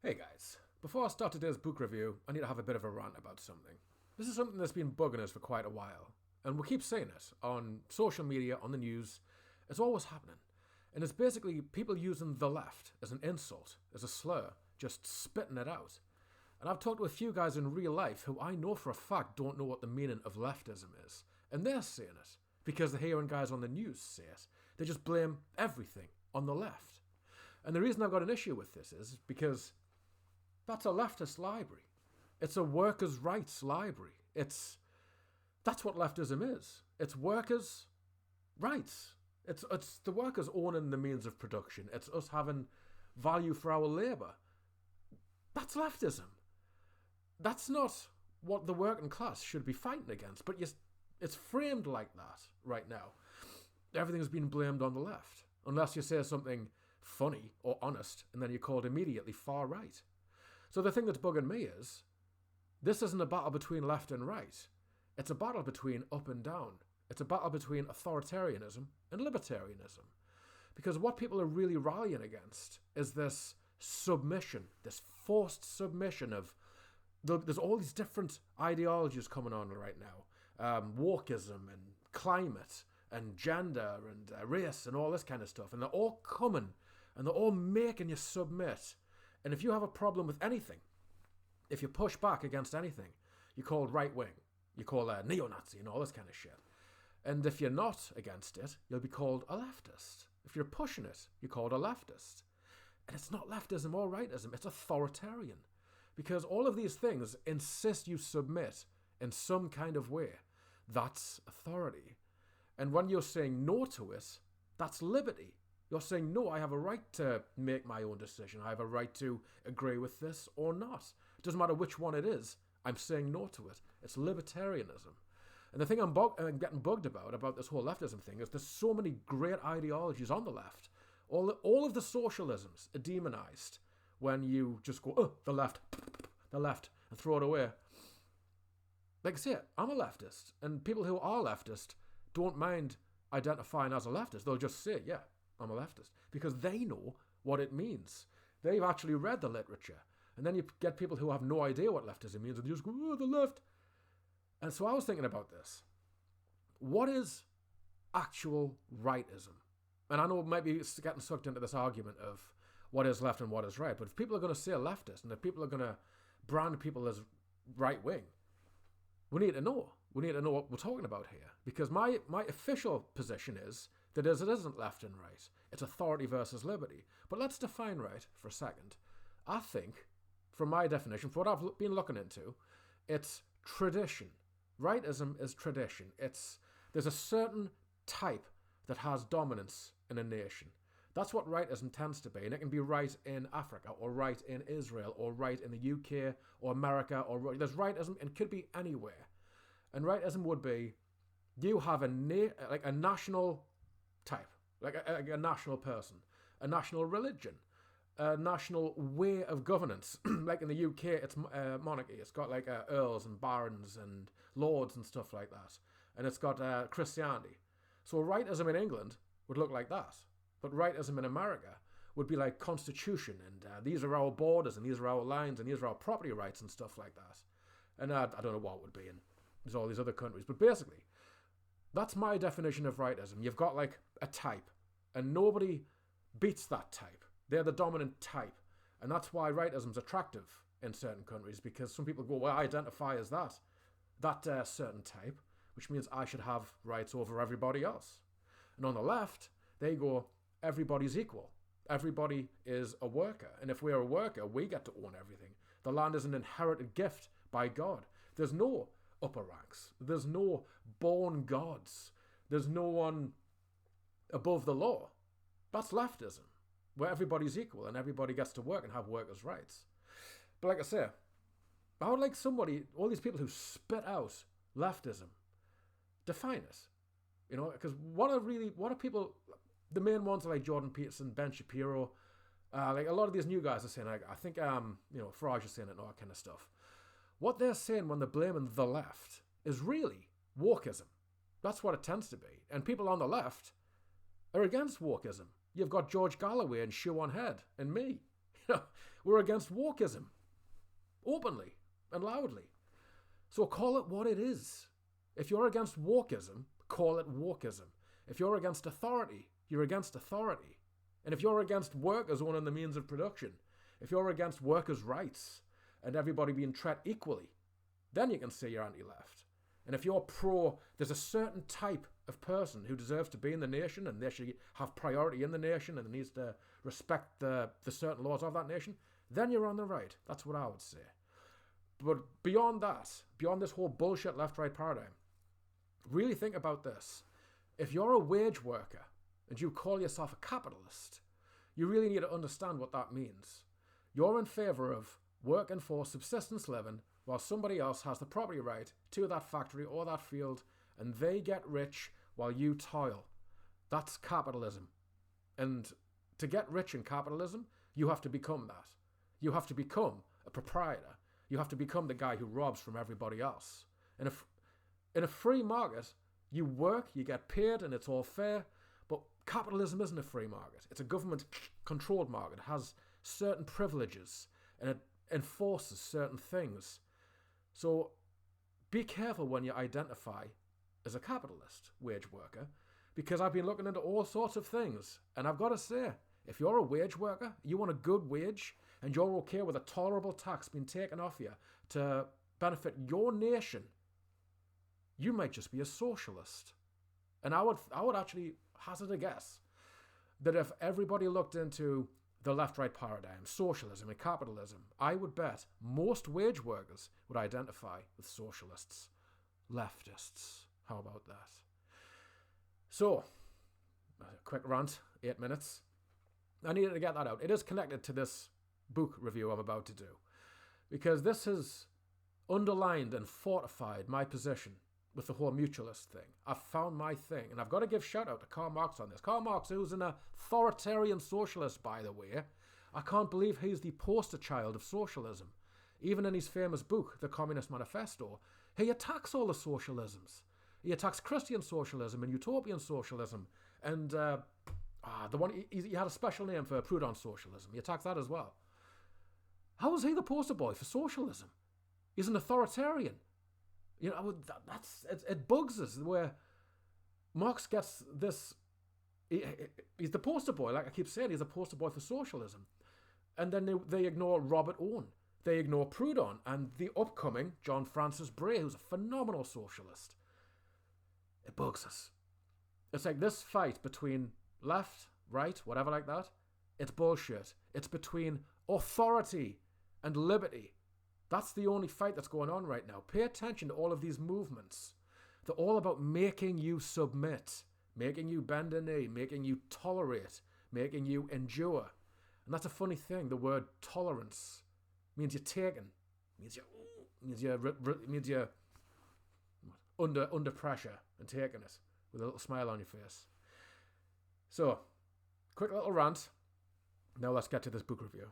Hey guys, before I start today's book review, I need to have a bit of a rant about something. This is something that's been bugging us for quite a while, and we keep saying it on social media, on the news. It's always happening. And it's basically people using the left as an insult, as a slur, just spitting it out. And I've talked to a few guys in real life who I know for a fact don't know what the meaning of leftism is. And they're saying it because they're hearing guys on the news say it. They just blame everything on the left. And the reason I've got an issue with this is because that's a leftist library. It's a workers' rights library. That's what leftism is. It's workers' rights. It's the workers owning the means of production. It's us having value for our labour. That's leftism. That's not what the working class should be fighting against. But it's framed like that right now. Everything's been blamed on the left. Unless you say something funny or honest, and then you're called immediately far right. So the thing that's bugging me is, this isn't a battle between left and right. It's a battle between up and down. It's a battle between authoritarianism and libertarianism. Because what people are really rallying against is this submission, this forced submission of, there's all these different ideologies coming on right now. Wokeism and climate and gender and race and all this kind of stuff. And they're all coming and they're all making you submit. And if you have a problem with anything, if you push back against anything, you're called right-wing. You're called a neo-Nazi and all this kind of shit. And if you're not against it, you'll be called a leftist. If you're pushing it, you're called a leftist. And it's not leftism or rightism, it's authoritarian. Because all of these things insist you submit in some kind of way. That's authority. And when you're saying no to it, that's liberty. You're saying, no, I have a right to make my own decision. I have a right to agree with this or not. It doesn't matter which one it is. I'm saying no to it. It's libertarianism. And the thing I'm getting bugged about this whole leftism thing is there's so many great ideologies on the left. All of the socialisms are demonized when you just go, oh, the left, and throw it away. Like I say, I'm a leftist. And people who are leftist don't mind identifying as a leftist. They'll just say, yeah, I'm a leftist, because they know what it means. They've actually read the literature. And then you get people who have no idea what leftism means and they just go, oh, the left. And so I was thinking about this. What is actual rightism? And I know it might be getting sucked into this argument of what is left and what is right, but if people are going to say leftist and if people are going to brand people as right-wing, we need to know. We need to know what we're talking about here. Because my official position is that it isn't left and right. It's authority versus liberty. But let's define right for a second. I think, from my definition, for what I've been looking into, it's tradition. Rightism is tradition. There's a certain type that has dominance in a nation. That's what rightism tends to be. And it can be right in Africa, or right in Israel, or right in the UK, or America, or there's rightism, and it could be anywhere. And rightism would be, you have a national type, like a national person, a national religion, a national way of governance. Like in the UK, it's monarchy. It's got like earls and barons and lords and stuff like that. And it's got Christianity. So rightism in England would look like that. But rightism in America would be like constitution, and these are our borders, and these are our lines, and these are our property rights and stuff like that. And I don't know what it would be in there's all these other countries. But basically, that's my definition of rightism. You've got like a type, and nobody beats that type. They're the dominant type. And that's why rightism's attractive in certain countries, because some people go, well, I identify as that certain type, which means I should have rights over everybody else. And on the left, they go, everybody's equal. Everybody is a worker. And if we're a worker, we get to own everything. The land is an inherited gift by God. There's no upper ranks. There's no born gods. There's no one above the law. That's leftism, where everybody's equal and everybody gets to work and have workers' rights. But like I say, I would like somebody, all these people who spit out leftism, define it. You know, because what are people, the main ones are like Jordan Peterson, Ben Shapiro, like a lot of these new guys are saying, like, I think, Farage is saying it and all that kind of stuff. What they're saying when they're blaming the left is really wokeism. That's what it tends to be. And people on the left are against wokeism. You've got George Galloway and Shoe on Head and me. We're against wokeism, openly and loudly. So call it what it is. If you're against wokeism, call it wokeism. If you're against authority, you're against authority. And if you're against workers owning the means of production, if you're against workers' rights and everybody being treated equally, then you can say you're anti-left. And if you're there's a certain type of person who deserves to be in the nation and they should have priority in the nation and needs to respect the certain laws of that nation, then you're on the right. That's what I would say. But beyond that, beyond this whole bullshit left-right paradigm, really think about this. If you're a wage worker and you call yourself a capitalist, you really need to understand what that means. You're in favour of working for subsistence living while somebody else has the property right to that factory or that field and they get rich while you toil. That's capitalism. And to get rich in capitalism, you have to become that. You have to become a proprietor. You have to become the guy who robs from everybody else. And if in a free market, you work, you get paid, and it's all fair. But capitalism isn't a free market. It's a government-controlled market. It has certain privileges, and it enforces certain things. So be careful when you identify as a capitalist wage worker, because I've been looking into all sorts of things. And I've got to say, if you're a wage worker, you want a good wage, and you're okay with a tolerable tax being taken off you to benefit your nation, you might just be a socialist. And I would actually hazard a guess that if everybody looked into the left-right paradigm, socialism and capitalism, I would bet most wage workers would identify with socialists, leftists. How about that? So, a quick rant, 8 minutes. I needed to get that out. It is connected to this book review I'm about to do, because this has underlined and fortified my position with the whole mutualist thing. I've found my thing, and I've got to give shout out to Karl Marx on this. Karl Marx, who's an authoritarian socialist, by the way. I can't believe he's the poster child of socialism. Even in his famous book, The Communist Manifesto, he attacks all the socialisms. He attacks Christian socialism and utopian socialism, and the one he had a special name for Proudhon socialism. He attacks that as well. How is he the poster boy for socialism? He's an authoritarian. You know, it bugs us where Marx gets this. He's the poster boy, like I keep saying. He's a poster boy for socialism, and then they ignore Robert Owen, they ignore Proudhon, and the upcoming John Francis Bray, who's a phenomenal socialist. It bugs us. It's like this fight between left, right, whatever like that. It's bullshit. It's between authority and liberty. That's the only fight that's going on right now. Pay attention to all of these movements. They're all about making you submit, making you bend a knee, making you tolerate, making you endure. And that's a funny thing. The word tolerance means you're taken, means you're under pressure and taking it with a little smile on your face. So, quick little rant. Now let's get to this book review.